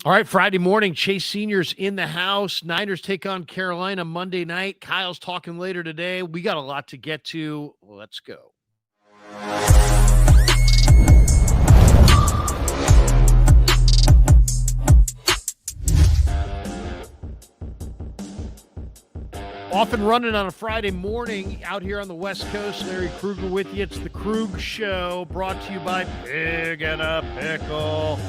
All right, Friday morning, Chase Senior's in the house. Niners take on Carolina Monday night. Kyle's talking later today. We got a lot to get to. Let's go. Off and running on a Friday morning out here on the West Coast. Larry Krueger with you. It's the Krug Show, brought to you by Pig and a Pickle.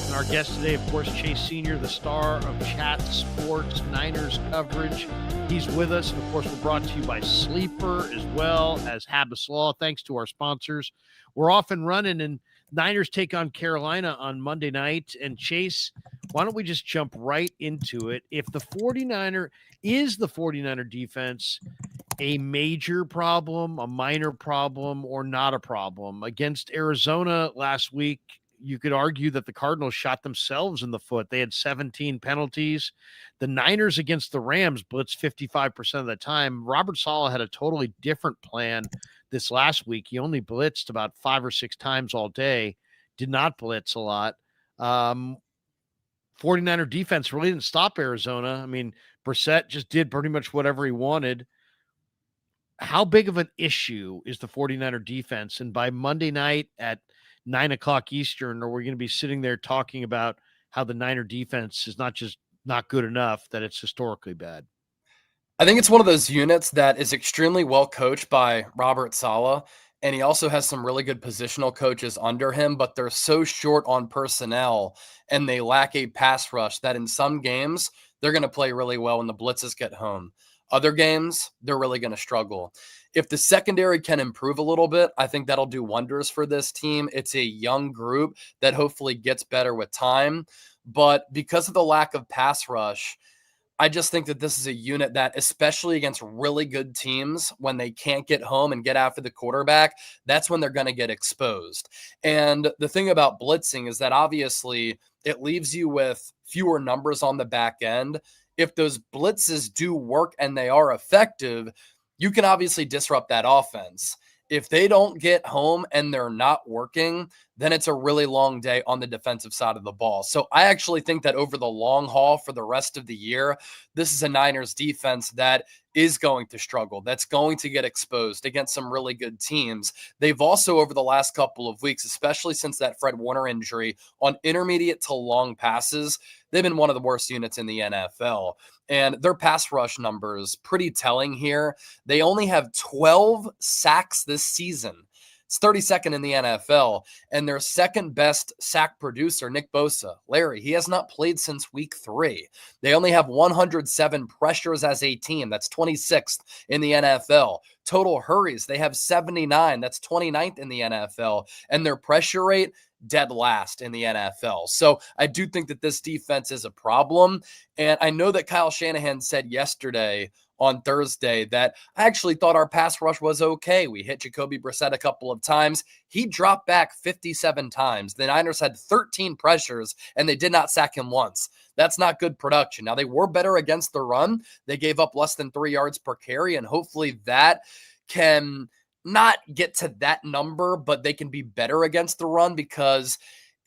And our guest today, of course, Chase Senior, the star of Chat Sports Niners coverage. He's with us. And, of course, we're brought to you by Sleeper as well as Habas Law. Thanks to our sponsors. We're off and running, and Niners take on Carolina on Monday night. And, Chase, why don't we just jump right into it? If the 49er defense a major problem, a minor problem, or not a problem? Against Arizona last week, you could argue that the Cardinals shot themselves in the foot. They had 17 penalties. The Niners against the Rams blitzed 55% of the time. Robert Saleh had a totally different plan this last week. He only blitzed about 5 or 6 times all day, did not blitz a lot. 49er defense really didn't stop Arizona. I mean, Brissett just did pretty much whatever he wanted. How big of an issue is the 49er defense? And by Monday night at 9 o'clock Eastern, are we going to be sitting there talking about how the Niner defense is not just not good enough, that it's historically bad? I think it's one of those units that is extremely well coached by Robert Saleh, and he also has some really good positional coaches under him, but they're so short on personnel and they lack a pass rush that in some games they're going to play really well when the blitzes get home. Other games, they're really going to struggle. If the secondary can improve a little bit, I think that'll do wonders for this team. It's a young group that hopefully gets better with time. But because of the lack of pass rush, I just think that this is a unit that, especially against really good teams, when they can't get home and get after the quarterback, that's when they're going to get exposed. And the thing about blitzing is that obviously it leaves you with fewer numbers on the back end. If those blitzes do work and they are effective, you can obviously disrupt that offense. If they don't get home and they're not working, then it's a really long day on the defensive side of the ball. So I actually think that over the long haul for the rest of the year, this is a Niners defense that is going to struggle, that's going to get exposed against some really good teams. They've also, over the last couple of weeks, especially since that Fred Warner injury, on intermediate to long passes, they've been one of the worst units in the NFL. And their pass rush numbers, pretty telling here. They only have 12 sacks this season. It's 32nd in the NFL, and their second best sack producer, Nick Bosa, Larry, he has not played since week 3. They only have 107 pressures as a team. That's 26th in the NFL. Total hurries, they have 79. That's 29th in the NFL. And their pressure rate, dead last in the NFL. So I do think that this defense is a problem. And I know that Kyle Shanahan said yesterday on Thursday that I actually thought our pass rush was okay. We hit Jacoby Brissett a couple of times. He dropped back 57 times. The Niners had 13 pressures and they did not sack him once. That's not good production. Now, they were better against the run. They gave up less than 3 yards per carry, and hopefully that can not get to that number, but they can be better against the run, because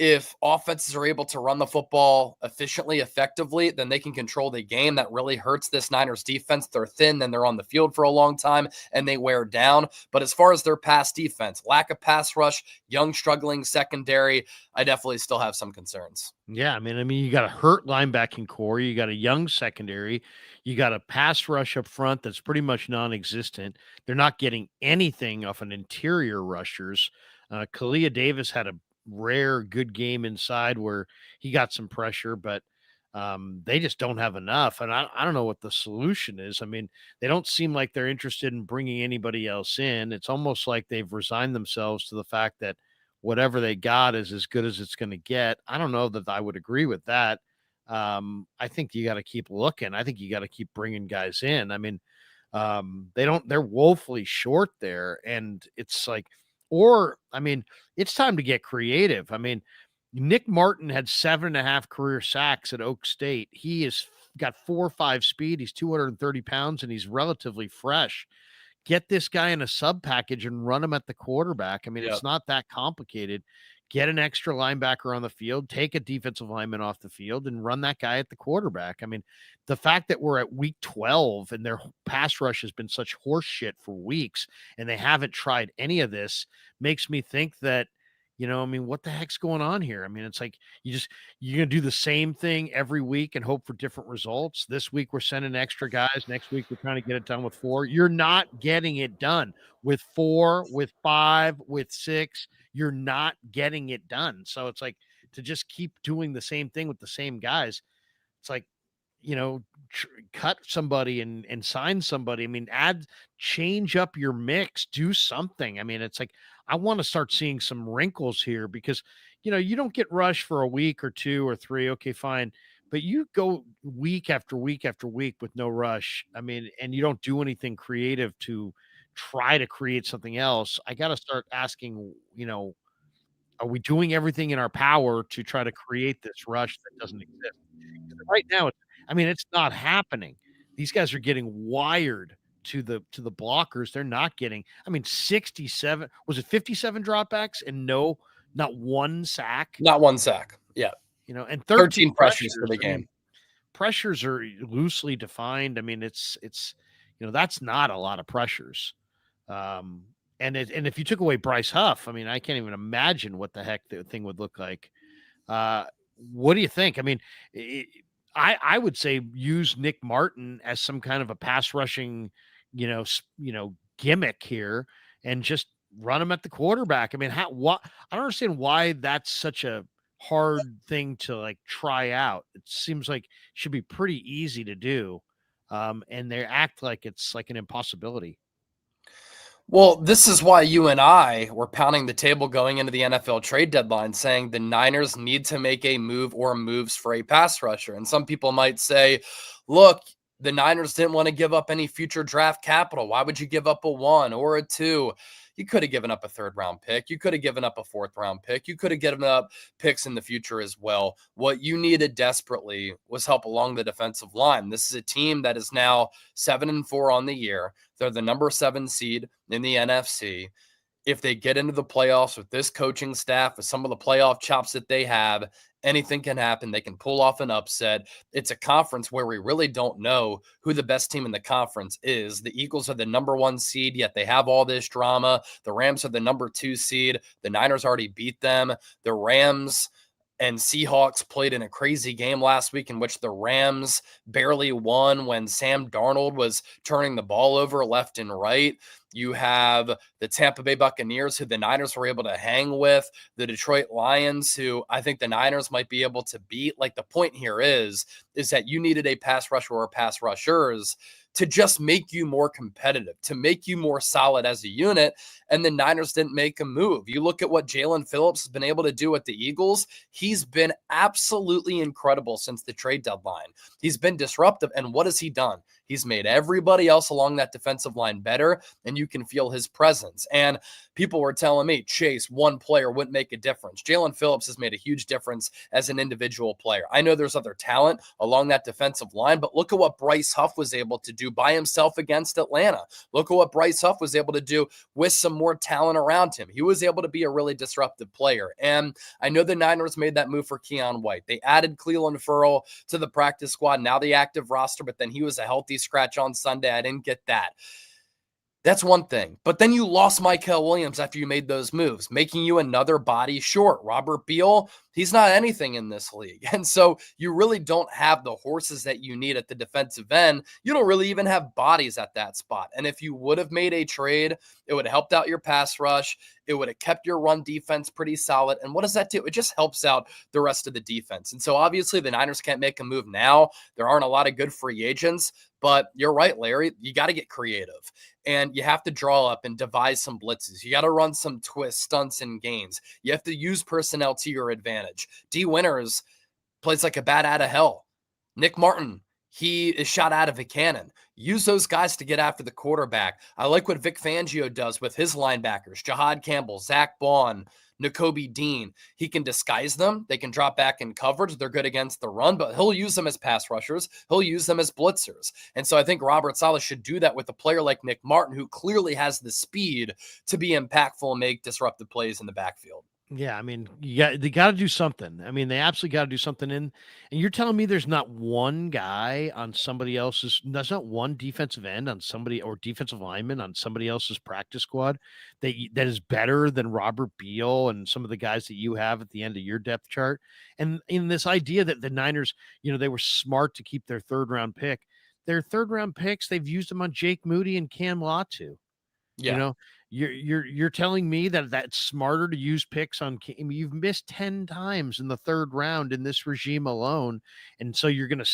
if offenses are able to run the football efficiently, effectively, then they can control the game. That really hurts this Niners defense. They're thin, then they're on the field for a long time, and they wear down. But as far as their pass defense, lack of pass rush, young, struggling secondary, I definitely still have some concerns. Yeah, I mean, you got a hurt linebacking core, you got a young secondary, you got a pass rush up front that's pretty much non-existent. They're not getting anything off an interior rushers. Kalia Davis had a rare good game inside where he got some pressure, but they just don't have enough. And I don't know what the solution is. I mean, they don't seem like they're interested in bringing anybody else in. It's almost like they've resigned themselves to the fact that whatever they got is as good as it's going to get. I don't know that I would agree with that. I think you got to keep looking. I think you got to keep bringing guys in. I mean, they're woefully short there. And it's like, it's time to get creative. I mean, Nick Martin had 7.5 career sacks at Oak State. He has got 4.5 speed. He's 230 pounds and he's relatively fresh. Get this guy in a sub package and run him at the quarterback. I mean, It's not that complicated. get an extra linebacker on the field, take a defensive lineman off the field, and run that guy at the quarterback. I mean, the fact that we're at week 12 and their pass rush has been such horse shit for weeks and they haven't tried any of this makes me think that, I mean, what the heck's going on here? I mean, it's like you're gonna do the same thing every week and hope for different results. This week we're sending extra guys. Next week we're trying to get it done with 4. You're not getting it done with 4, with 5, with 6. You're not getting it done. So it's like to just keep doing the same thing with the same guys. It's like, cut somebody and sign somebody. I mean, change up your mix, do something. I mean, it's like I want to start seeing some wrinkles here because you don't get rushed for a week or 2 or 3. Okay, fine. But you go week after week after week with no rush. I mean, and you don't do anything creative to try to create something else. I got to start asking, are we doing everything in our power to try to create this rush that doesn't exist? Right now, it's not happening. These guys are getting wired to the blockers. They're not getting, 67, was it 57 dropbacks and not one sack? Not one sack. Yeah. And 13 13 pressures for the game. Pressures are loosely defined. I mean, it's that's not a lot of pressures. And if you took away Bryce Huff, I can't even imagine what the heck the thing would look like. What do you think? I mean, I would say use Nick Martin as some kind of a pass rushing, gimmick here, and just run him at the quarterback. I mean, I don't understand why that's such a hard thing to like try out. It seems like it should be pretty easy to do, and they act like it's like an impossibility. Well, this is why you and I were pounding the table going into the NFL trade deadline saying the Niners need to make a move or moves for a pass rusher. And some people might say, look, the Niners didn't want to give up any future draft capital. Why would you give up a 1 or a 2? You could have given up a 3rd round pick. You could have given up a 4th round pick. You could have given up picks in the future as well. What you needed desperately was help along the defensive line. This is a team that is now 7-4 on the year. They're the number 7 seed in the NFC. If they get into the playoffs with this coaching staff, with some of the playoff chops that they have, anything can happen. They can pull off an upset. It's a conference where we really don't know who the best team in the conference is. The Eagles are the number 1 seed, yet they have all this drama. The Rams are the number 2 seed. The Niners already beat them. The Rams and Seahawks played in a crazy game last week in which the Rams barely won when Sam Darnold was turning the ball over left and right. You have the Tampa Bay Buccaneers, who the Niners were able to hang with, the Detroit Lions, who I think the Niners might be able to beat. Like, the point here is that you needed a pass rusher or pass rushers to just make you more competitive, to make you more solid as a unit. And the Niners didn't make a move. You look at what Jalen Phillips has been able to do with the Eagles. He's been absolutely incredible since the trade deadline. He's been disruptive. And what has he done? He's made everybody else along that defensive line better, and you can feel his presence. And people were telling me, Chase, one player wouldn't make a difference. Jalen Phillips has made a huge difference as an individual player. I know there's other talent along that defensive line, but look at what Bryce Huff was able to do by himself against Atlanta. Look at what Bryce Huff was able to do with some more talent around him. He was able to be a really disruptive player. And I know the Niners made that move for Keion White. They added Cleveland Ferrell to the practice squad, now the active roster, but then he was a healthy scratch on Sunday. I didn't get that. That's one thing. But then you lost Mykel Williams after you made those moves, making you another body short. Robert Beal, he's not anything in this league. And so you really don't have the horses that you need at the defensive end. You don't really even have bodies at that spot. And if you would have made a trade, it would have helped out your pass rush. It would have kept your run defense pretty solid. And what does that do? It just helps out the rest of the defense. And so obviously the Niners can't make a move now. There aren't a lot of good free agents, but you're right, Larry. You got to get creative and you have to draw up and devise some blitzes. You got to run some twists, stunts, and gains. You have to use personnel to your advantage. D. Winters plays like a bat out of hell. Nick Martin, he is shot out of a cannon. Use those guys to get after the quarterback. I like what Vic Fangio does with his linebackers, Jahad Campbell, Zach Bond, Nakobe Dean. He can disguise them. They can drop back in coverage. They're good against the run, but he'll use them as pass rushers. He'll use them as blitzers. And so I think Robert Saleh should do that with a player like Nick Martin, who clearly has the speed to be impactful and make disruptive plays in the backfield. Yeah, I mean, they got to do something. I mean, they absolutely got to do something. And you're telling me there's not one guy on somebody else's, there's not one defensive end on somebody or defensive lineman on somebody else's practice squad that is better than Robert Beal and some of the guys that you have at the end of your depth chart. And in this idea that the Niners, they were smart to keep their third round pick. Their third round picks, they've used them on Jake Moody and Cam Latu. You Yeah. know, you're telling me that that's smarter to use picks on. I mean, you've missed 10 times in the third round in this regime alone, and so you're gonna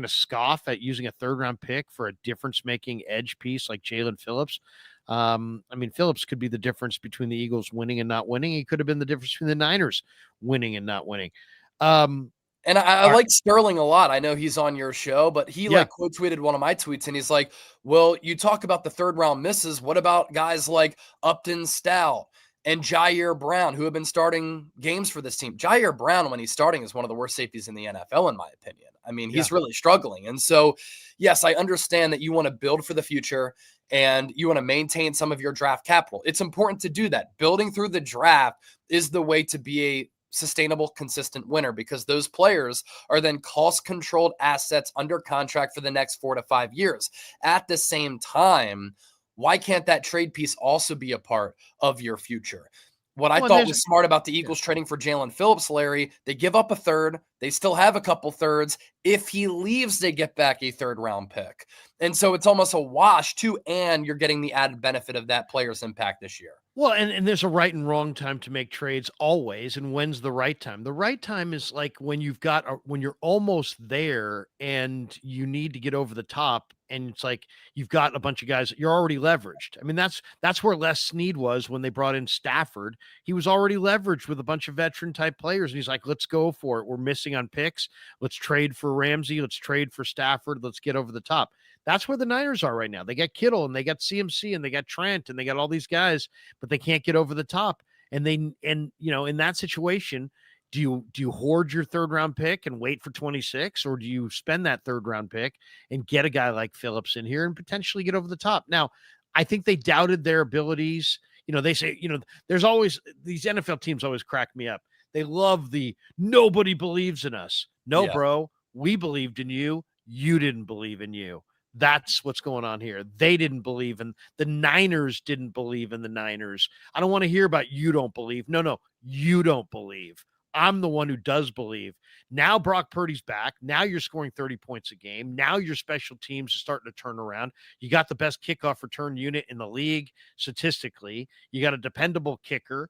scoff at using a third round pick for a difference making edge piece like Jalen Phillips. I mean, Phillips could be the difference between the Eagles winning and not winning. He could have been the difference between the Niners winning and not winning. Um, And I all right, like Sterling a lot. I know he's on your show, but he yeah. like quote tweeted one of my tweets and he's like, well, you talk about the third round misses. What about guys like Upton Stout and Jair Brown, who have been starting games for this team? Jair Brown, when he's starting, is one of the worst safeties in the NFL, in my opinion. I mean, Yeah. he's really struggling. And so, yes, I understand that you want to build for the future and you want to maintain some of your draft capital. It's important to do that. Building through the draft is the way to be a sustainable, consistent winner because those players are then cost controlled assets under contract for the next 4 to 5 years. At the same time, why can't that trade piece also be a part of your future? What I Well, and thought there's was smart about the yeah. Eagles trading for Jalen Phillips, Larry, they give up a third. They still have a couple thirds. If he leaves, they get back a third round pick. And so it's almost a wash, too. And you're getting the added benefit of that player's impact this year. Well, and there's a right and wrong time to make trades always, and when's the right time? The right time is like when you're almost there and you need to get over the top, and it's like you've got a bunch of guys you're already leveraged. I mean, that's where Les Snead was when they brought in Stafford. He was already leveraged with a bunch of veteran type players, and he's like, "Let's go for it. We're missing on picks. Let's trade for Ramsey. Let's trade for Stafford. Let's get over the top." That's where the Niners are right now. They got Kittle and they got CMC and they got Trent and they got all these guys, but they can't get over the top. And in that situation, do you hoard your third round pick and wait for 26, or do you spend that third round pick and get a guy like Phillips in here and potentially get over the top? Now, I think they doubted their abilities. They say, there's always these NFL teams always crack me up. They love the nobody believes in us. No, Yeah. bro, we believed in you. You didn't believe in you. That's what's going on here. They didn't believe in the Niners, didn't believe in the Niners. I don't want to hear about you don't believe. No, you don't believe. I'm the one who does believe. Now Brock Purdy's back. Now you're scoring 30 points a game. Now your special teams are starting to turn around. You got the best kickoff return unit in the league statistically. You got a dependable kicker.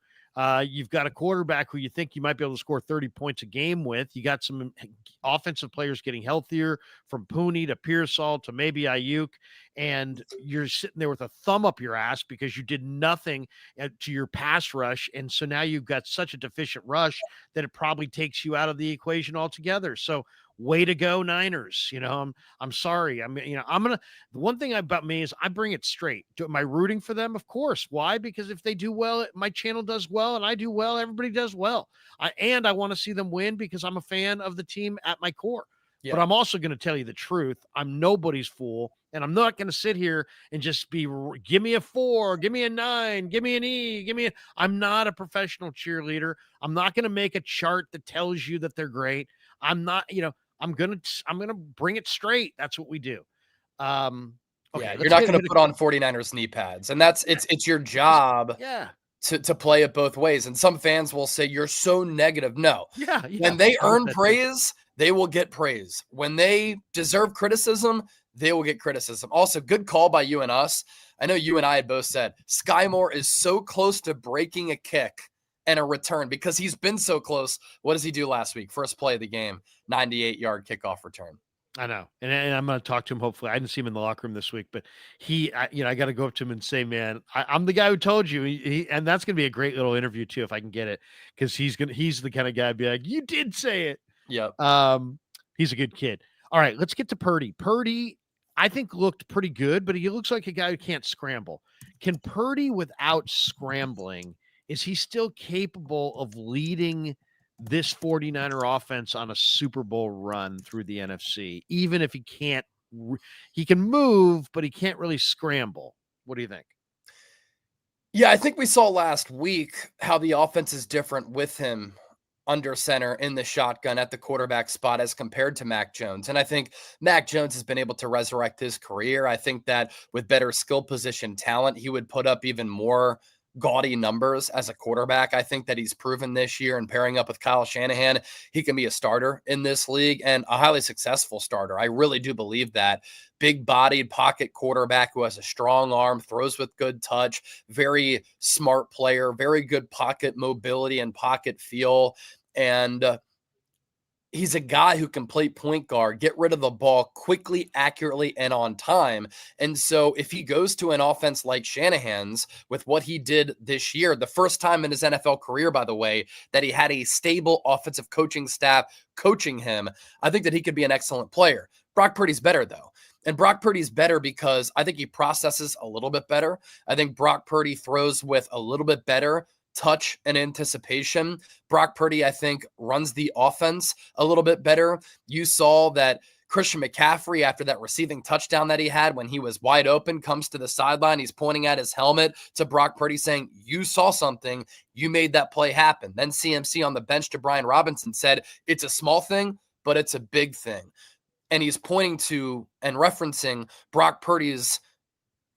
You've got a quarterback who you think you might be able to score 30 points a game with. You got some offensive players getting healthier from Pooney to Pearsall to maybe Aiyuk. And you're sitting there with a thumb up your ass because you did nothing to your pass rush. And so now you've got such a deficient rush that it probably takes you out of the equation altogether. So way to go, Niners. I'm sorry. The one thing about me is I bring it straight. Am I rooting for them? Of course. Why? Because if they do well, my channel does well and I do well, everybody does well. I want to see them win because I'm a fan of the team at my core. But Yeah. I'm also going to tell you the truth. I'm nobody's fool. And I'm not going to sit here and just give me a 4, give me a 9, give me an E, I'm not a professional cheerleader. I'm not going to make a chart that tells you that they're great. I'm not, I'm going to bring it straight. That's what we do. Yeah, Okay, you're let's not get gonna put on 49ers knee pads, and that's it's your job yeah. to play it both ways, and some fans will say, "You're so negative." No. Yeah, When they I hope earn that too. praise, they will get praise. When they deserve criticism, they will get criticism. Also, good call by you and us. I know you and I had both said, Sky Moore is so close to breaking a kick and a return because he's been so close. What does he do last week? First play of the game, 98-yard kickoff return. I know, and I'm going to talk to him. Hopefully, I didn't see him in the locker room this week, but I got to go up to him and say, "Man, I'm the guy who told you." And that's going to be a great little interview too, if I can get it, because he's the kind of guy to be like, "You did say it." Yep. He's a good kid. All right, let's get to Purdy. Purdy, I think looked pretty good, but he looks like a guy who can't scramble. Can Purdy, without scrambling, is he still capable of leading this 49er offense on a Super Bowl run through the NFC, even if he can't, he can move, but he can't really scramble? What do you think? Yeah, I think we saw last week how the offense is different with him under center in the shotgun at the quarterback spot as compared to Mac Jones. And I think Mac Jones has been able to resurrect his career. I think that with better skill position talent, he would put up even more gaudy numbers as a quarterback. I think that he's proven this year, and pairing up with Kyle Shanahan, he can be a starter in this league and a highly successful starter. I really do believe that. Big bodied pocket quarterback who has a strong arm, throws with good touch, very smart player, very good pocket mobility and pocket feel. And he's a guy who can play point guard, get rid of the ball quickly, accurately, and on time. And so if he goes to an offense like Shanahan's with what he did this year, the first time in his NFL career, by the way, that he had a stable offensive coaching staff coaching him, I think that he could be an excellent player. Brock Purdy's better, though. And Brock Purdy's better because I think he processes a little bit better. I think Brock Purdy throws with a little bit better touch and anticipation. Brock Purdy, I think, runs the offense a little bit better. You saw that Christian McCaffrey, after that receiving touchdown that he had when he was wide open, comes to the sideline. He's pointing at his helmet to Brock Purdy saying, "You saw something. You made that play happen." Then CMC on the bench to Brian Robinson said, "It's a small thing, but it's a big thing." And he's pointing to and referencing Brock Purdy's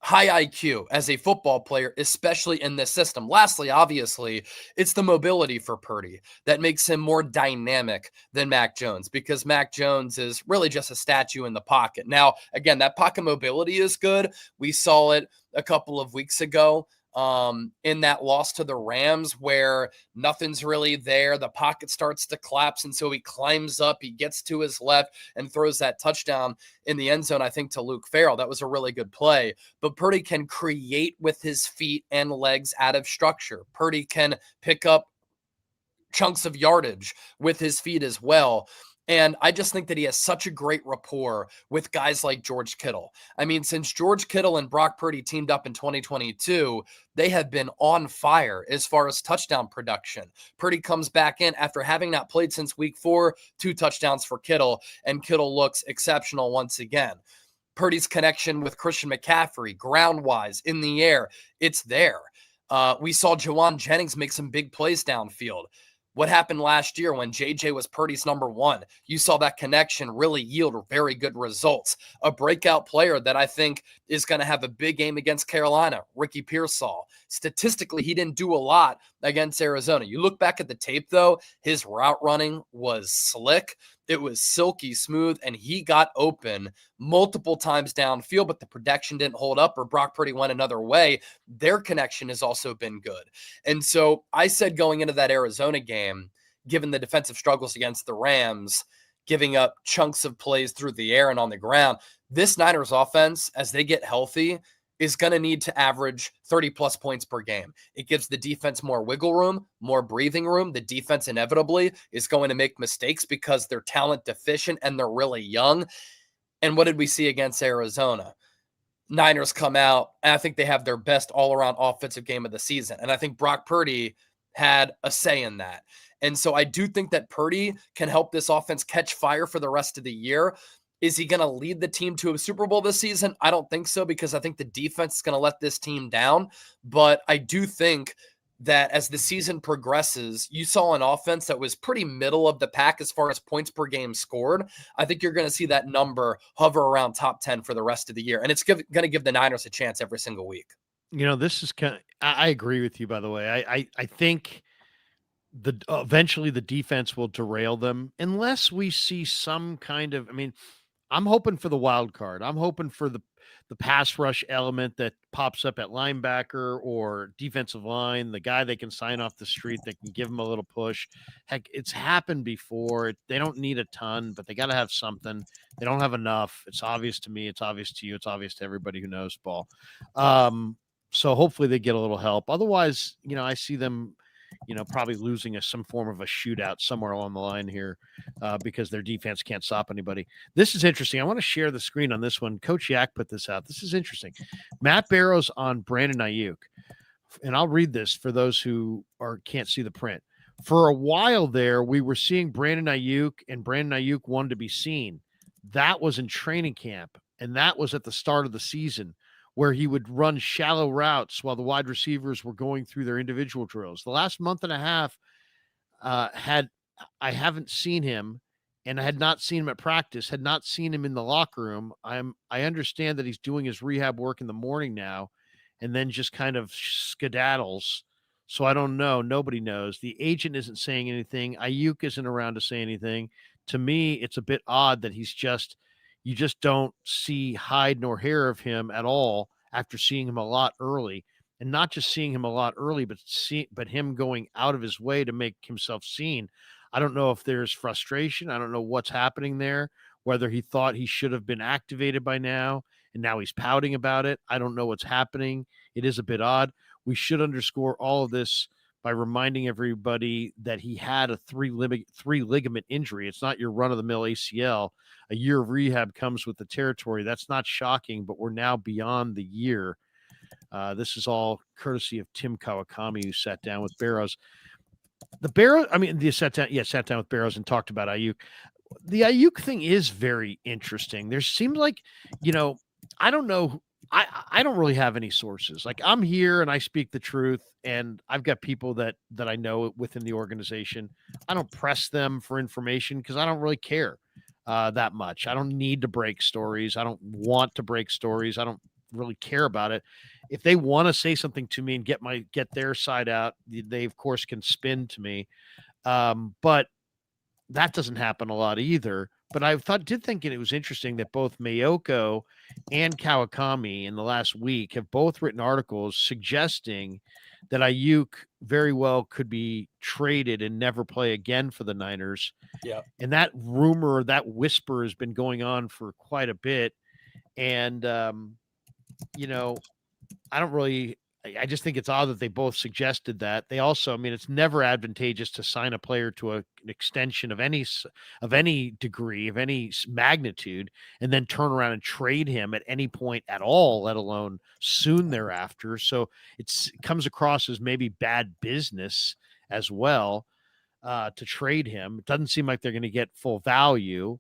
high IQ as a football player, especially in this system. Lastly, obviously, it's the mobility for Purdy that makes him more dynamic than Mac Jones, because Mac Jones is really just a statue in the pocket. Now, again, that pocket mobility is good. We saw it a couple of weeks ago in that loss to the Rams, where nothing's really there. The pocket starts to collapse, and so he climbs up, he gets to his left and throws that touchdown in the end zone, I think, to Luke Farrell. That was a really good play. But Purdy can create with his feet and legs out of structure. Purdy can pick up chunks of yardage with his feet as well. And I just think that he has such a great rapport with guys like George Kittle. I mean, since George Kittle and Brock Purdy teamed up in 2022, they have been on fire as far as touchdown production. Purdy comes back in after having not played since week 4, 2 touchdowns for Kittle, and Kittle looks exceptional once again. Purdy's connection with Christian McCaffrey, ground-wise, in the air, it's there. We saw Jawan Jennings make some big plays downfield. What happened last year when JJ was Purdy's number 1? You saw that connection really yield very good results. A breakout player that I think is going to have a big game against Carolina, Ricky Pearsall. Statistically, he didn't do a lot against Arizona. You look back at the tape, though, his route running was slick. It was silky smooth, and he got open multiple times downfield, but the protection didn't hold up, or Brock Purdy went another way. Their connection has also been good. And so I said going into that Arizona game, given the defensive struggles against the Rams, giving up chunks of plays through the air and on the ground, this Niners offense, as they get healthy, is going to need to average 30-plus points per game. It gives the defense more wiggle room, more breathing room. The defense inevitably is going to make mistakes because they're talent deficient and they're really young. And what did we see against Arizona? Niners come out, and I think they have their best all-around offensive game of the season. And I think Brock Purdy had a say in that. And so I do think that Purdy can help this offense catch fire for the rest of the year. Is he going to lead the team to a Super Bowl this season? I don't think so, because I think the defense is going to let this team down. But I do think that as the season progresses, you saw an offense that was pretty middle of the pack as far as points per game scored. I think you're going to see that number hover around top 10 for the rest of the year. And it's going to give the Niners a chance every single week. This is kind of, I agree with you, by the way. I think eventually the defense will derail them unless we see some kind of, I'm hoping for the wild card. I'm hoping for the pass rush element that pops up at linebacker or defensive line, the guy they can sign off the street that can give them a little push. Heck, it's happened before. They don't need a ton, but they got to have something. They don't have enough. It's obvious to me. It's obvious to you. It's obvious to everybody who knows ball. So hopefully they get a little help. Otherwise, I see them probably losing some form of a shootout somewhere along the line here because their defense can't stop anybody. This is interesting. I want to share the screen on this one. Coach Yak put this out. This is interesting. Matt Barrows on Brandon Aiyuk. And I'll read this for those who can't see the print. For a while there, we were seeing Brandon Aiyuk, and Brandon Aiyuk wanted to be seen. That was in training camp, and that was at the start of the season. where he would run shallow routes while the wide receivers were going through their individual drills. The last month and a half had I haven't seen him, and I had not seen him at practice, had not seen him in the locker room. I understand that he's doing his rehab work in the morning now, and then just kind of skedaddles. So I don't know. Nobody knows. The agent isn't saying anything. Ayuk isn't around to say anything. To me, it's a bit odd that you just don't see hide nor hair of him at all after seeing him a lot early, and not just seeing him a lot early, but him going out of his way to make himself seen. I don't know if there's frustration. I don't know what's happening there, whether he thought he should have been activated by now and now he's pouting about it. I don't know what's happening. It is a bit odd. We should underscore all of this by reminding everybody that he had a three ligament injury. It's not your run of the mill ACL. A year of rehab comes with the territory. That's not shocking, but we're now beyond the year. This is all courtesy of Tim Kawakami, who sat down with Barrows. Sat down with Barrows and talked about Ayuk. The Ayuk thing is very interesting. There seems like, I don't know. I don't really have any sources. Like, I'm here and I speak the truth, and I've got people that I know within the organization. I don't press them for information because I don't really care that much. I don't need to break stories. I don't want to break stories. I don't really care about it. If they want to say something to me and get their side out, they of course can spin to me. But that doesn't happen a lot either. But I did think it was interesting that both Mayoko and Kawakami in the last week have both written articles suggesting that Ayuk very well could be traded and never play again for the Niners. Yeah. And that rumor, that whisper has been going on for quite a bit. And, I just think it's odd that they both suggested that. They also, it's never advantageous to sign a player to an extension of any degree, of any magnitude, and then turn around and trade him at any point at all, let alone soon thereafter. So it comes across as maybe bad business as well to trade him. It doesn't seem like they're going to get full value.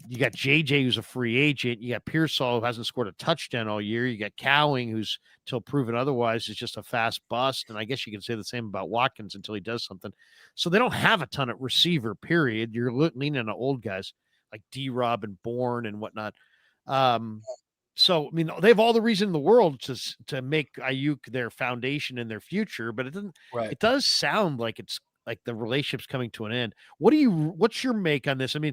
You got JJ, who's a free agent. You got Pearsall, who hasn't scored a touchdown all year. You got Cowing, who's, till proven otherwise, is just a fast bust. And I guess you can say the same about Watkins until he does something. So they don't have a ton of receiver, period. You're leaning on old guys like D-Rob and Bourne and whatnot. So, they have all the reason in the world to make Ayuk their foundation and their future, but it does sound like it's like the relationship's coming to an end. What's your make on this? I'm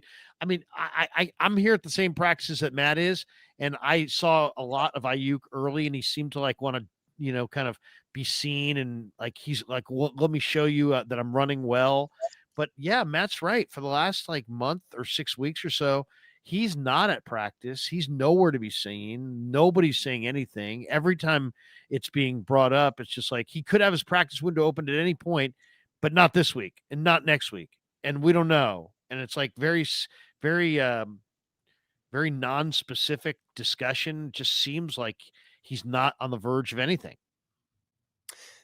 here at the same practices that Matt is, and I saw a lot of Ayuk early, and he seemed to like want to, kind of be seen, and like he's like, well, let me show you that I'm running well. But yeah, Matt's right. For the last like month or 6 weeks or so, he's not at practice. He's nowhere to be seen. Nobody's saying anything. Every time it's being brought up, it's just like he could have his practice window opened at any point, but not this week and not next week. And we don't know. And it's like very, very, very non-specific discussion. Just seems like he's not on the verge of anything.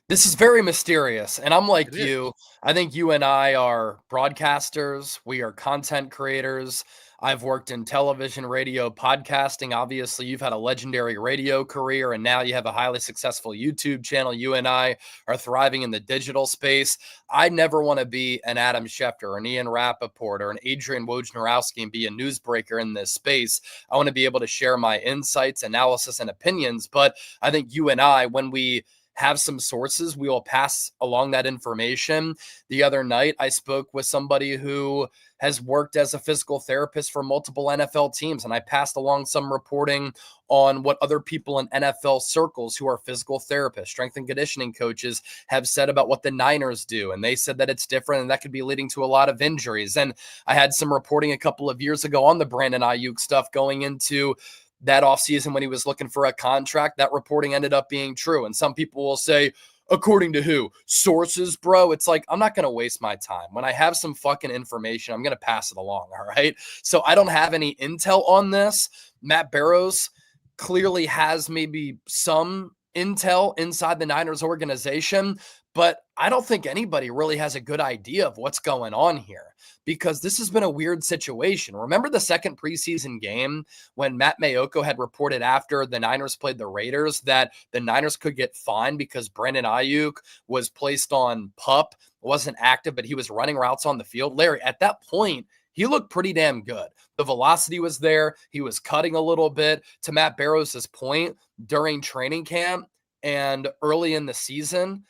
This is very mysterious. And I'm like you. I think you and I are broadcasters. We are content creators. I've worked in television, radio, podcasting. Obviously, you've had a legendary radio career, and now you have a highly successful YouTube channel. You and I are thriving in the digital space. I never want to be an Adam Schefter or an Ian Rappaport or an Adrian Wojnarowski and be a newsbreaker in this space. I want to be able to share my insights, analysis, and opinions. But I think you and I, when we have some sources, we will pass along that information. The other night, I spoke with somebody who has worked as a physical therapist for multiple NFL teams, and I passed along some reporting on what other people in NFL circles who are physical therapists, strength and conditioning coaches, have said about what the Niners do. And they said that it's different and that could be leading to a lot of injuries. And I had some reporting a couple of years ago on the Brandon Aiyuk stuff going into that offseason when he was looking for a contract. That reporting ended up being true. And some people will say, according to who? Sources, bro. It's like, I'm not going to waste my time. When I have some fucking information, I'm going to pass it along. All right. So I don't have any intel on this. Matt Barrows clearly has maybe some intel inside the Niners organization, But I don't think anybody really has a good idea of what's going on here because this has been a weird situation. Remember the second preseason game when Matt Mayoko had reported after the Niners played the Raiders that the Niners could get fined because Brandon Aiyuk was placed on PUP, wasn't active, but he was running routes on the field? Larry, at that point, he looked pretty damn good. The velocity was there. He was cutting a little bit. To Matt Barrows' point, during training camp and early in the season,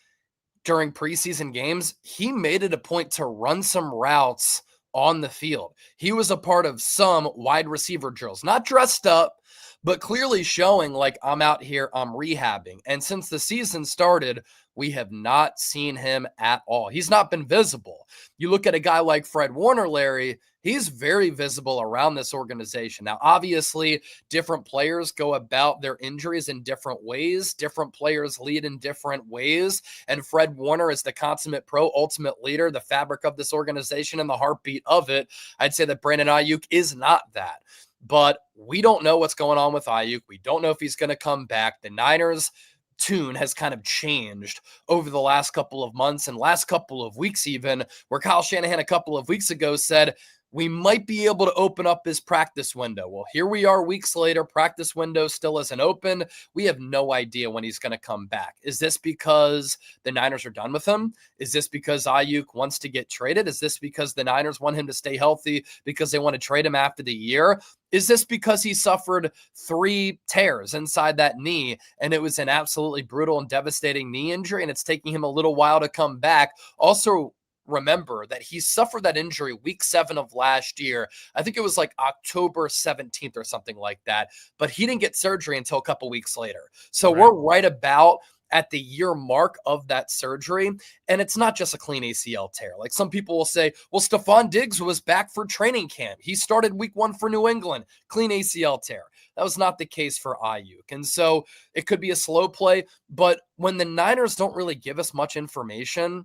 during preseason games, he made it a point to run some routes on the field. He was a part of some wide receiver drills, not dressed up, but clearly showing like I'm out here, I'm rehabbing. And since the season started, we have not seen him at all. He's not been visible. You look at a guy like Fred Warner, Larry, he's very visible around this organization. Now, obviously, different players go about their injuries in different ways. Different players lead in different ways. And Fred Warner is the consummate pro, ultimate leader, the fabric of this organization and the heartbeat of it. I'd say that Brandon Aiyuk is not that. But we don't know what's going on with Aiyuk. We don't know if he's going to come back. The Niners tune has kind of changed over the last couple of months and last couple of weeks, even where Kyle Shanahan a couple of weeks ago said, we might be able to open up his practice window. Well, here we are weeks later. Practice window still isn't open. We have no idea when he's going to come back. Is this because the Niners are done with him? Is this because Aiyuk wants to get traded? Is this because the Niners want him to stay healthy because they want to trade him after the year? Is this because he suffered 3 tears inside that knee and it was an absolutely brutal and devastating knee injury and it's taking him a little while to come back? Also, remember that he suffered that injury week 7 of last year. I think it was like October 17th or something like that, but he didn't get surgery until a couple weeks later. So we're right about at the year mark of that surgery. And it's not just a clean ACL tear. Like some people will say, well, Stephon Diggs was back for training camp. He started week 1 for New England, clean ACL tear. That was not the case for Aiyuk. And so it could be a slow play, but when the Niners don't really give us much information,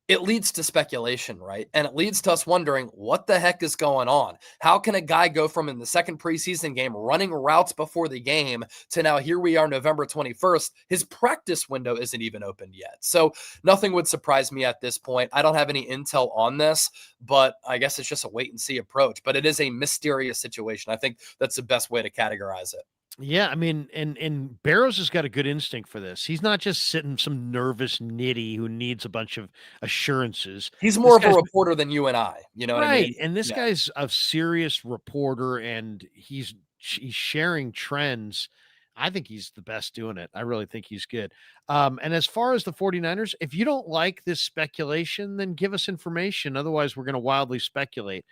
it leads to speculation, right? And it leads to us wondering what the heck is going on? How can a guy go from in the second preseason game running routes before the game to now here we are November 21st? His practice window isn't even opened yet. So nothing would surprise me at this point. I don't have any intel on this, but I guess it's just a wait and see approach. But it is a mysterious situation. I think that's the best way to categorize it. Yeah, I mean, and Barrows has got a good instinct for this. He's not just sitting some nervous nitty who needs a bunch of assurances. He's This more of a guy's reporter than you and I. You know what I right, mean? and this Yeah. guy's a serious reporter, and he's sharing trends. I think he's the best doing it. I really think he's good. And as far as the 49ers, if you don't like this speculation, then give us information. Otherwise, we're going to wildly speculate.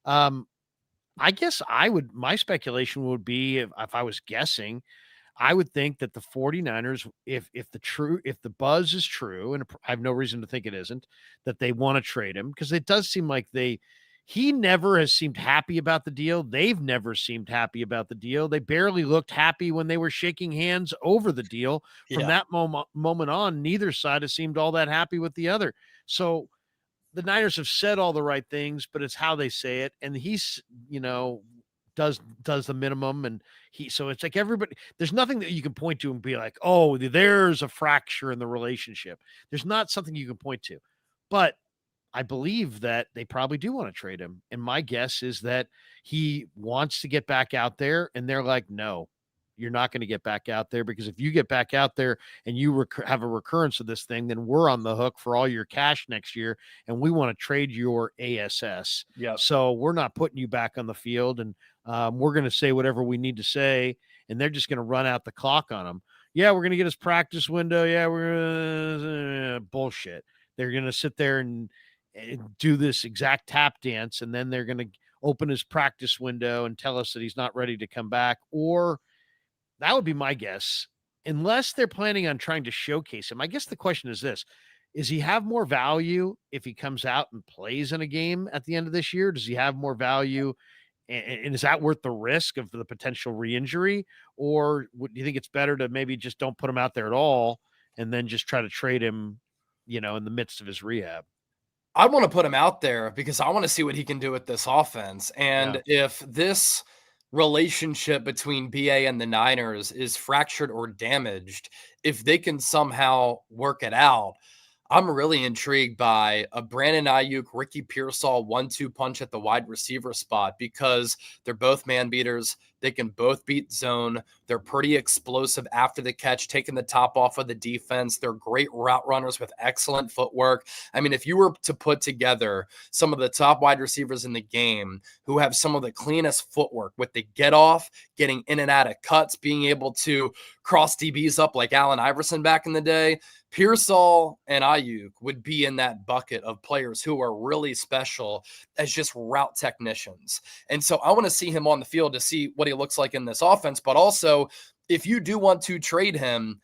Um, I guess my speculation would be if I was guessing, I would think that the 49ers, if the buzz is true, and I have no reason to think it isn't, that they want to trade him because it does seem like he never has seemed happy about the deal. They've never seemed happy about the deal. They barely looked happy when they were shaking hands over the deal. From Yeah. that moment on, neither side has seemed all that happy with the other. So the Niners have said all the right things, but it's how they say it. And he's, does the minimum. And so it's like everybody, there's nothing that you can point to and be like, oh, there's a fracture in the relationship. There's not something you can point to. But I believe that they probably do want to trade him. And my guess is that he wants to get back out there. And they're like, no, you're not going to get back out there because if you get back out there and you have a recurrence of this thing, then we're on the hook for all your cash next year. And we want to trade your ASS. Yep. So we're not putting you back on the field. And we're going to say whatever we need to say. And they're just going to run out the clock on him. Yeah, we're going to get his practice window. Yeah, we're bullshit. They're going to sit there and do this exact tap dance. And then they're going to open his practice window and tell us that he's not ready to come back. Or that would be my guess, unless they're planning on trying to showcase him. I guess the question is this: is he have more value if he comes out and plays in a game at the end of this year? Does he have more value? And is that worth the risk of the potential re-injury? Or do you think it's better to maybe just don't put him out there at all and then just try to trade him, in the midst of his rehab? I want to put him out there because I want to see what he can do with this offense. And Yeah. if this relationship between BA and the Niners is fractured or damaged, if they can somehow work it out, I'm really intrigued by a Brandon Aiyuk, Ricky Pearsall 1-2 punch at the wide receiver spot because they're both man beaters. They can both beat zone. They're pretty explosive after the catch, taking the top off of the defense. They're great route runners with excellent footwork. I mean, if you were to put together some of the top wide receivers in the game who have some of the cleanest footwork with the get off, getting in and out of cuts, being able to cross DBs up like Allen Iverson back in the day, Pearsall and Aiyuk would be in that bucket of players who are really special as just route technicians. And so I want to see him on the field to see what he looks like in this offense. But also, if you do want to trade him,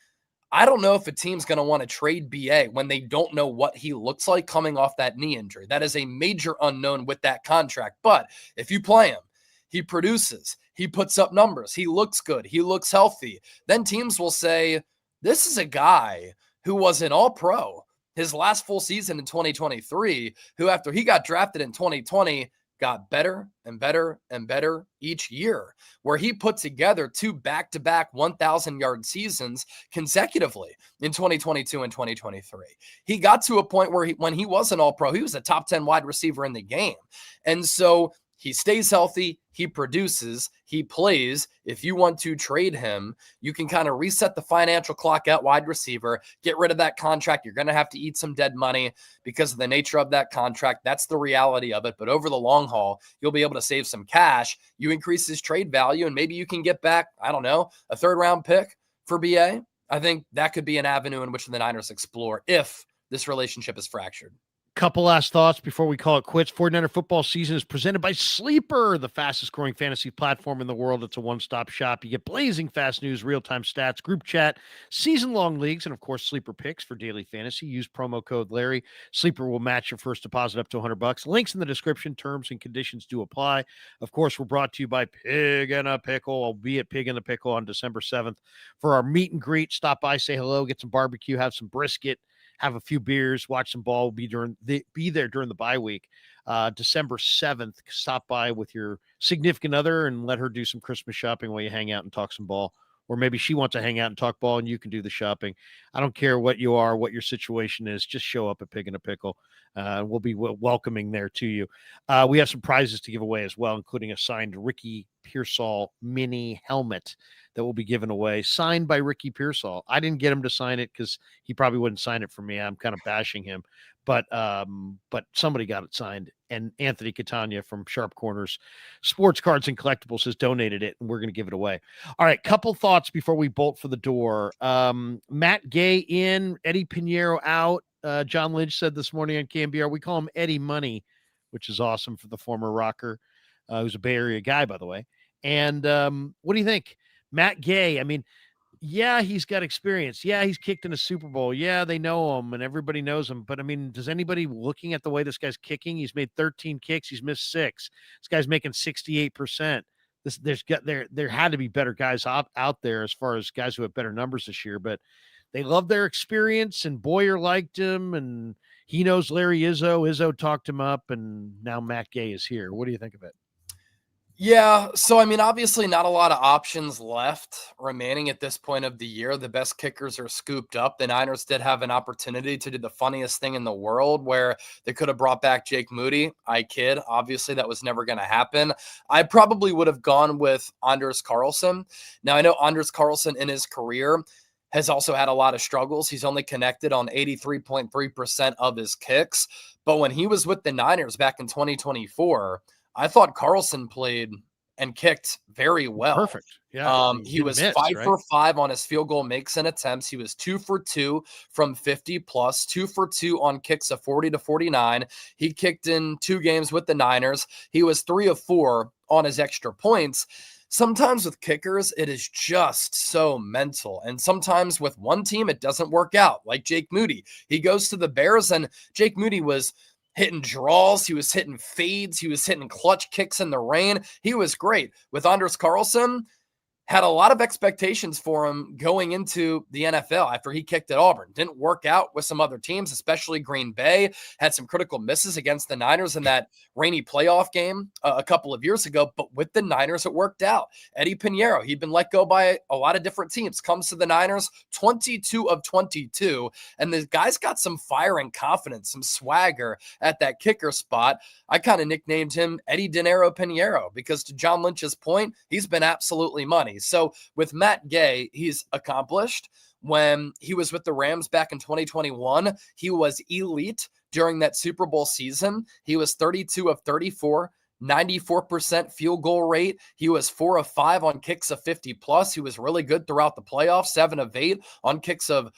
I don't know if a team's going to want to trade BA when they don't know what he looks like coming off that knee injury. That is a major unknown with that contract. But if you play him, he produces, he puts up numbers, he looks good, he looks healthy, then teams will say, this is a guy who was an all-pro his last full season in 2023, who after he got drafted in 2020, got better and better and better each year, where he put together 2 back-to-back 1,000-yard seasons consecutively in 2022 and 2023. He got to a point where when he was an all-pro, he was a top 10 wide receiver in the game. And so he stays healthy, he produces, he plays. If you want to trade him, you can kind of reset the financial clock at wide receiver, get rid of that contract. You're going to have to eat some dead money because of the nature of that contract. That's the reality of it. But over the long haul, you'll be able to save some cash. You increase his trade value, and maybe you can get back, I don't know, a 3rd-round pick for BA. I think that could be an avenue in which the Niners explore if this relationship is fractured. Couple last thoughts before we call it quits. 49er football season is presented by Sleeper, the fastest growing fantasy platform in the world. It's a one-stop shop. You get blazing fast news, real-time stats, group chat, season-long leagues, and of course, Sleeper picks for daily fantasy. Use promo code Larry. Sleeper will match your first deposit up to $100. Links in the description. Terms and conditions do apply. Of course, we're brought to you by Pig and a Pickle. I'll be at Pig and a Pickle on December 7th for our meet and greet. Stop by, say hello, get some barbecue, have some brisket, have a few beers, watch some ball, be there during the bye week. December 7th, stop by with your significant other and let her do some Christmas shopping while you hang out and talk some ball. Or maybe she wants to hang out and talk ball and you can do the shopping. I don't care what you are, what your situation is. Just show up at Pig and a Pickle. We'll be welcoming there to you. We have some prizes to give away as well, including a signed Ricky Pearsall mini helmet that will be given away, signed by Ricky Pearsall. I didn't get him to sign it because he probably wouldn't sign it for me. I'm kind of bashing him, but somebody got it signed, and Anthony Catania from Sharp Corners Sports Cards and Collectibles has donated it, and we're going to give it away. All right, couple thoughts before we bolt for the door. Matt Gay in, Eddie Pinheiro out. John Lynch said this morning on KMBR, we call him Eddie Money, which is awesome for the former rocker, who's a Bay Area guy, by the way. And what do you think? Matt Gay, I mean, yeah, he's got experience. Yeah, he's kicked in a Super Bowl. Yeah, they know him and everybody knows him. But I mean, does anybody looking at the way this guy's kicking? He's made 13 kicks. He's missed 6. This guy's making 68%. There had to be better guys out there as far as guys who have better numbers this year, but they love their experience, and Boyer liked him, and he knows Larry Izzo. Izzo talked him up, and now Matt Gay is here. What do you think of it? Yeah, so I mean, obviously not a lot of options left remaining at this point of the year. The best kickers are scooped up. The Niners did have an opportunity to do the funniest thing in the world where they could have brought back Jake Moody. I kid. Obviously, that was never going to happen. I probably would have gone with Anders Carlson. Now, I know Anders Carlson in his career has also had a lot of struggles. He's only connected on 83.3% of his kicks. But when he was with the Niners back in 2024, I thought Carlson played and kicked very well. Perfect. Yeah. He was 5 for 5 on his field goal makes and attempts. He was 2 for 2 from 50 plus, 2 for 2 on kicks of 40 to 49. He kicked in 2 games with the Niners. He was 3 of 4 on his extra points. Sometimes with kickers, it is just so mental. And sometimes with one team, it doesn't work out, like Jake Moody. He goes to the Bears, and Jake Moody was hitting draws. He was hitting fades. He was hitting clutch kicks in the rain. He was great. With Anders Carlson, had a lot of expectations for him going into the NFL after he kicked at Auburn. Didn't work out with some other teams, especially Green Bay. Had some critical misses against the Niners in that rainy playoff game a couple of years ago. But with the Niners, it worked out. Eddie Pinheiro, he'd been let go by a lot of different teams, comes to the Niners, 22 of 22. And the guy's got some fire and confidence, some swagger at that kicker spot. I kind of nicknamed him Eddie Dinero Pinheiro because, to John Lynch's point, he's been absolutely money. So with Matt Gay, he's accomplished. When he was with the Rams back in 2021, he was elite during that Super Bowl season. He was 32 of 34, 94% field goal rate. He was 4 of 5 on kicks of 50 plus. He was really good throughout the playoffs, 7 of 8 on kicks of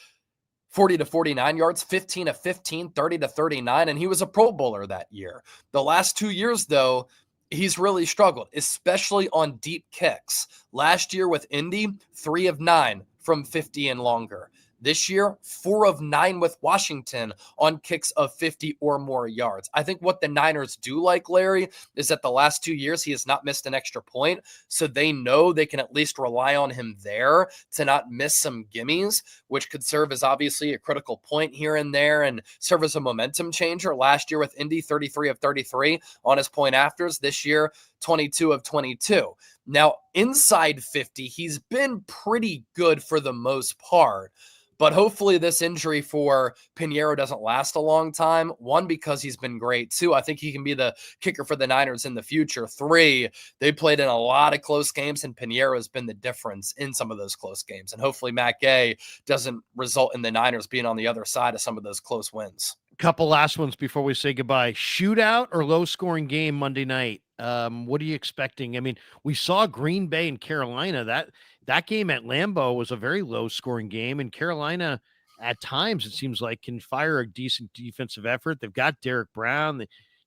40 to 49 yards, 15 of 15, 30 to 39, and he was a Pro Bowler that year. The last 2 years, though, he's really struggled, especially on deep kicks. Last year with Indy, 3 of 9 from 50 and longer. This year, 4 of 9 with Washington on kicks of 50 or more yards. I think what the Niners do like, Larry, is that the last 2 years he has not missed an extra point, so they know they can at least rely on him there to not miss some gimmies, which could serve as obviously a critical point here and there and serve as a momentum changer. Last year with Indy, 33 of 33 on his point afters. This year, 22 of 22. Now, inside 50, he's been pretty good for the most part. But hopefully this injury for Pinheiro doesn't last a long time. 1, because he's been great. 2, I think he can be the kicker for the Niners in the future. 3, they played in a lot of close games, and Pinheiro has been the difference in some of those close games. And hopefully Matt Gay doesn't result in the Niners being on the other side of some of those close wins. Couple last ones before we say goodbye. Shootout or low-scoring game Monday night? What are you expecting? I mean, we saw Green Bay and Carolina. That game at Lambeau was a very low-scoring game, and Carolina, at times, it seems like, can fire a decent defensive effort. They've got Derek Brown. They've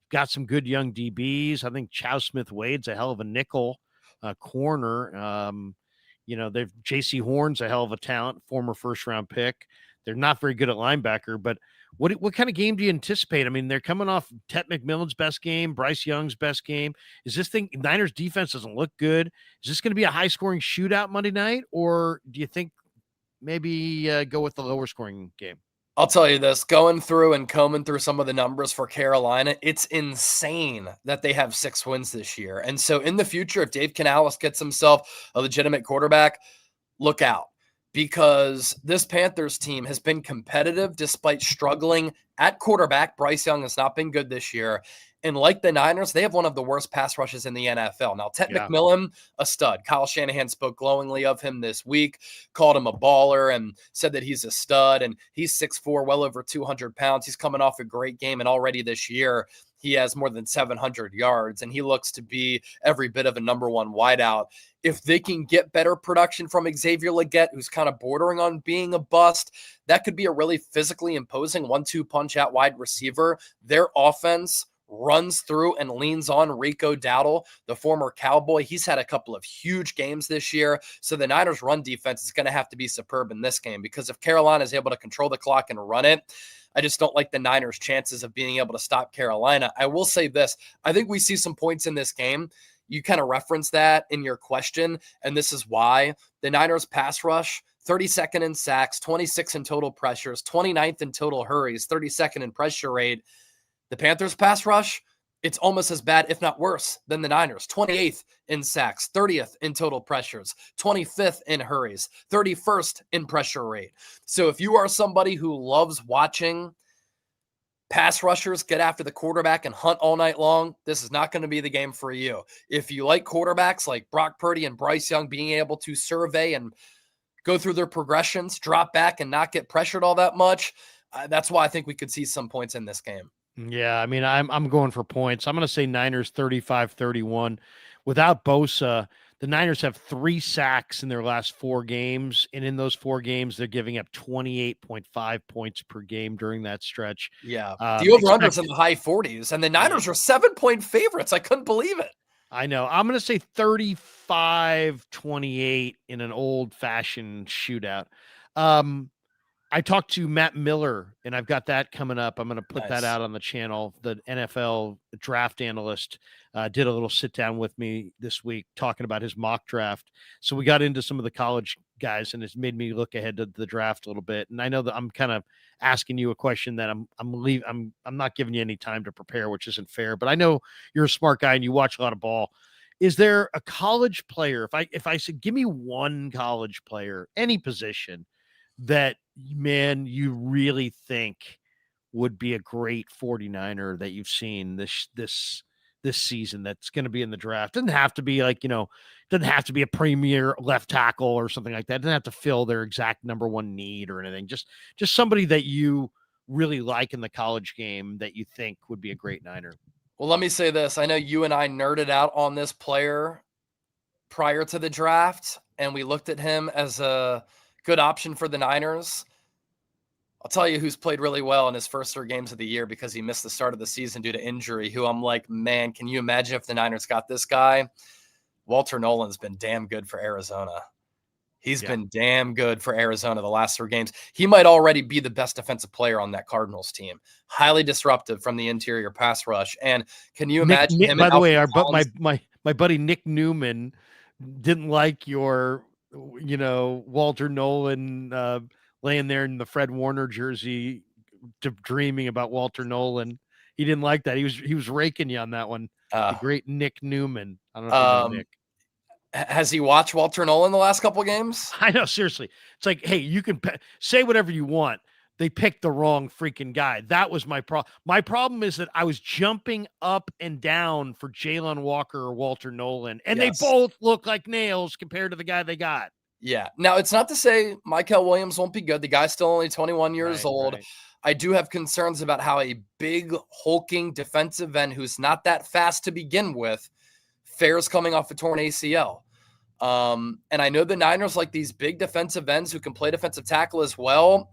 got some good young DBs. I think Chow Smith-Wade's a hell of a nickel corner. They've J.C. Horn's a hell of a talent, former first-round pick. They're not very good at linebacker, but what kind of game do you anticipate? I mean, they're coming off Tet McMillan's best game, Bryce Young's best game. Is this thing Niners defense doesn't look good? Is this going to be a high scoring shootout Monday night, or do you think maybe go with the lower scoring game? I'll tell you this, going through and combing through some of the numbers for Carolina, it's insane that they have 6 wins this year. And so in the future, if Dave Canales gets himself a legitimate quarterback, look out. Because this Panthers team has been competitive despite struggling at quarterback. Bryce Young has not been good this year. And like the Niners, they have one of the worst pass rushes in the NFL. Now, Tet McMillan, a stud. Kyle Shanahan spoke glowingly of him this week, called him a baller, and said that he's a stud. And he's 6'4", well over 200 pounds. He's coming off a great game, and already this year, he has more than 700 yards, and he looks to be every bit of a number 1 wideout. If they can get better production from Xavier Legette, who's kind of bordering on being a bust, that could be a really physically imposing 1-2 punch out wide receiver. Their offense runs through and leans on Rico Dowdle, the former Cowboy. He's had a couple of huge games this year. So the Niners' run defense is going to have to be superb in this game, because if Carolina is able to control the clock and run it, I just don't like the Niners' chances of being able to stop Carolina. I will say this. I think we see some points in this game. You kind of referenced that in your question, and this is why. The Niners' pass rush, 32nd in sacks, 26 in total pressures, 29th in total hurries, 32nd in pressure rate. The Panthers' pass rush, it's almost as bad, if not worse, than the Niners. 28th in sacks, 30th in total pressures, 25th in hurries, 31st in pressure rate. So if you are somebody who loves watching pass rushers get after the quarterback and hunt all night long, this is not going to be the game for you. If you like quarterbacks like Brock Purdy and Bryce Young being able to survey and go through their progressions, drop back and not get pressured all that much, that's why I think we could see some points in this game. Yeah, I mean, I'm going for points. I'm going to say Niners 35-31. Without Bosa, the Niners have 3 sacks in their last 4 games, and in those 4 games, they're giving up 28.5 points per game during that stretch. Yeah, the over-under's in the high 40s, and the Niners are 7-point favorites. I couldn't believe it. I know. I'm going to say 35-28 in an old-fashioned shootout. I talked to Matt Miller, and I've got that coming up. I'm going to put that Nice. out on the channel. The NFL draft analyst did a little sit down with me this week talking about his mock draft. So we got into some of the college guys, and it's made me look ahead to the draft a little bit. And I know that I'm kind of asking you a question that I'm not giving you any time to prepare, which isn't fair. But I know you're a smart guy and you watch a lot of ball. Is there a college player? If I said give me one college player, any position that, man, you really think would be a great 49er that you've seen this season that's going to be in the draft? Doesn't have to be like, doesn't have to be a premier left tackle or something like that. Doesn't have to fill their exact number one need or anything. Just somebody that you really like in the college game that you think would be a great Niner. Well, let me say this. I know you and I nerded out on this player prior to the draft, and we looked at him as a good option for the Niners. I'll tell you who's played really well in his first 3 games of the year because he missed the start of the season due to injury, who I'm like, man, can you imagine if the Niners got this guy? Walter Nolan's been damn good for Arizona. He's been damn good for Arizona the last 3 games. He might already be the best defensive player on that Cardinals team. Highly disruptive from the interior pass rush. And can you imagine him? By the way, my buddy Nick Newman didn't like your, Walter Nolan laying there in the Fred Warner jersey, dreaming about Walter Nolan. He didn't like that. He was raking you on that one. The great Nick Newman. I don't know if you know Nick. Has he watched Walter Nolan the last couple of games? I know, seriously. It's like, hey, you can say whatever you want. They picked the wrong freaking guy. That was my problem. My problem is that I was jumping up and down for Jalen Walker or Walter Nolan, and they both look like nails compared to the guy they got. Yeah. Now, it's not to say Mykel Williams won't be good. The guy's still only 21 years old. Right. I do have concerns about how a big, hulking defensive end who's not that fast to begin with fares coming off a torn ACL. And I know the Niners like these big defensive ends who can play defensive tackle as well.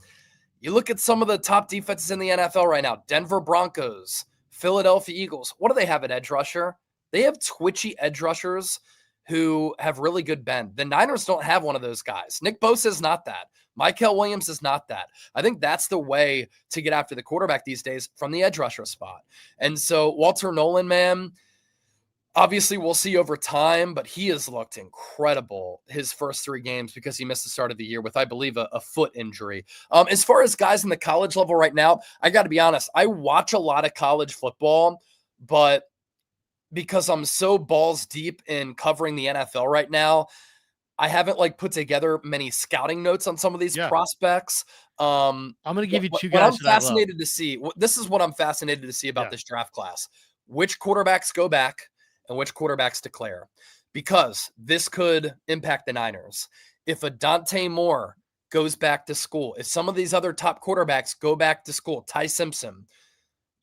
You look at some of the top defenses in the NFL right now, Denver Broncos, Philadelphia Eagles. What do they have at edge rusher? They have twitchy edge rushers who have really good bend. The Niners don't have one of those guys. Nick Bosa is not that. Mykel Williams is not that. I think that's the way to get after the quarterback these days, from the edge rusher spot. And so Walter Nolan, man, obviously we'll see over time, but he has looked incredible his first 3 games because he missed the start of the year with, I believe, a foot injury. As far as guys in the college level right now, I got to be honest, I watch a lot of college football, but because I'm so balls deep in covering the NFL right now, I haven't put together many scouting notes on some of these prospects. I'm going to give you 2 guys. I'm fascinated to see. This is what I'm fascinated to see about this draft class: which quarterbacks go back and which quarterbacks declare, because this could impact the Niners. If a Dante Moore goes back to school, if some of these other top quarterbacks go back to school, Ty Simpson,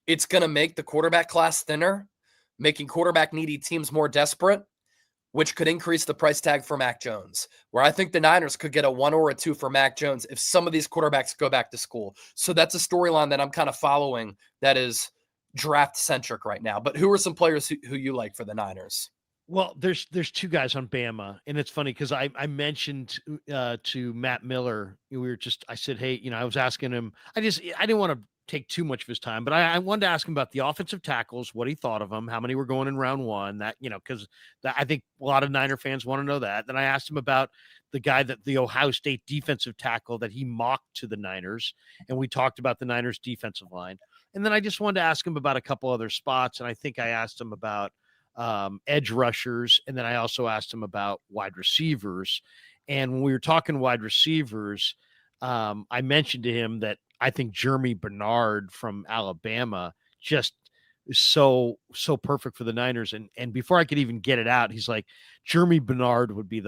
it's going to make the quarterback class thinner, making quarterback needy teams more desperate, which could increase the price tag for Mac Jones, where I think the Niners could get a 1 or a 2 for Mac Jones if some of these quarterbacks go back to school. So that's a storyline that I'm kind of following that is draft centric right now. But who are some players who you like for the Niners? Well, there's 2 guys on Bama, and it's funny because I mentioned to Matt Miller, I said, hey, I was asking him, I didn't want to take too much of his time, but I wanted to ask him about the offensive tackles, what he thought of them, how many were going in round 1, that, because I think a lot of Niner fans want to know that. Then I asked him about the guy the Ohio State defensive tackle that he mocked to the Niners, and we talked about the Niners defensive line. And then I just wanted to ask him about a couple other spots, and I think I asked him about edge rushers, and then I also asked him about wide receivers. And when we were talking wide receivers, I mentioned to him that I think Jeremy Bernard from Alabama just is so perfect for the Niners. And before I could even get it out, he's like, Jeremy Bernard would be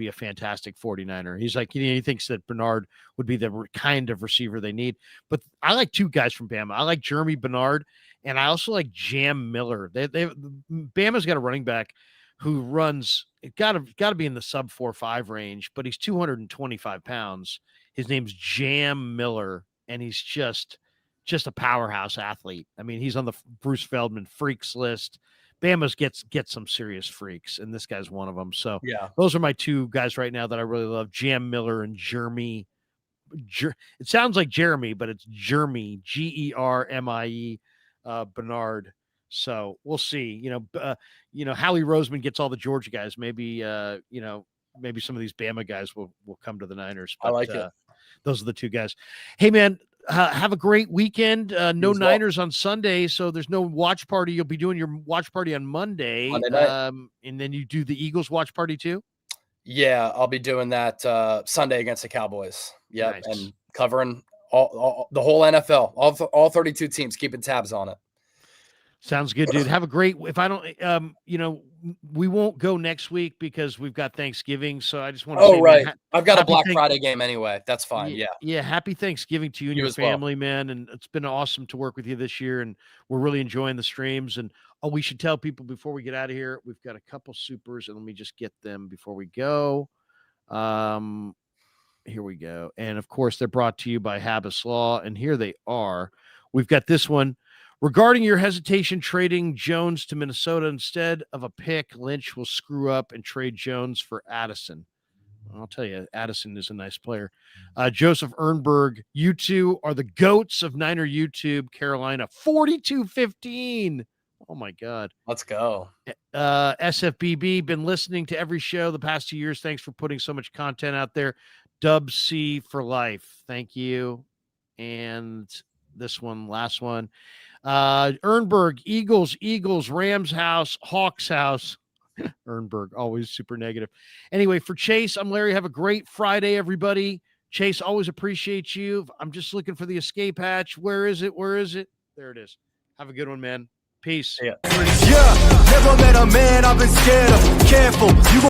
a fantastic 49er. He's like, he thinks that Bernard would be the kind of receiver they need. But I like 2 guys from Bama. I like Jeremy Bernard, and I also like Jam Miller. Bama's got a running back who runs, it got to be in the sub 4.5 range, but he's 225 pounds. His name's Jam Miller, and he's just a powerhouse athlete. I mean, he's on the Bruce Feldman freaks list. Bama's gets some serious freaks, and this guy's one of them. So those are my 2 guys right now that I really love: Jam Miller and Jeremy it sounds like Jeremy, but it's Jeremy, Germie, Bernard. So we'll see. Howie Roseman gets all the Georgia guys. Maybe maybe some of these Bama guys will come to the Niners. I But like it. those are the two guys. Hey man, have a great weekend. No Niners on Sunday, so there's no watch party. You'll be doing your watch party on Monday, Monday night. and then you do the Eagles watch party too. Yeah, I'll be doing that Sunday against the Cowboys. Yep, Nice. and covering all the whole NFL, all 32 teams, keeping tabs on it. Sounds good, dude. Have a great. If I don't, we won't go next week because we've got Thanksgiving. So I just want to say, right. man, I've got a Black Friday game anyway. That's fine. yeah, Yeah. yeah. Happy Thanksgiving to you and your family, man. And it's been awesome to work with you this year, and we're really enjoying the streams. And we should tell people before we get out of here, we've got a couple supers, and let me just get them before we go. Here we go. And of course, they're brought to you by Habas Law, and here they are. We've got this one. Regarding your hesitation trading Jones to Minnesota instead of a pick, Lynch will screw up and trade Jones for Addison. I'll tell you, Addison is a nice player. Joseph Ernberg, you two are the goats of Niner YouTube. Carolina, 42-15. Oh, my God. Let's go. SFBB, been listening to every show the past 2 years. Thanks for putting so much content out there. Dub C for life. Thank you. And this one, last one. Ernberg, Eagles, Rams house, Hawks house. Ernberg, always super negative. Anyway, for Chase, I'm Larry. Have a great Friday, everybody. Chase, always appreciate you. I'm just looking for the escape hatch. Where is it? There it is. Have a good one, man. Peace. Yeah. Never met a man I've been scared of. Careful. You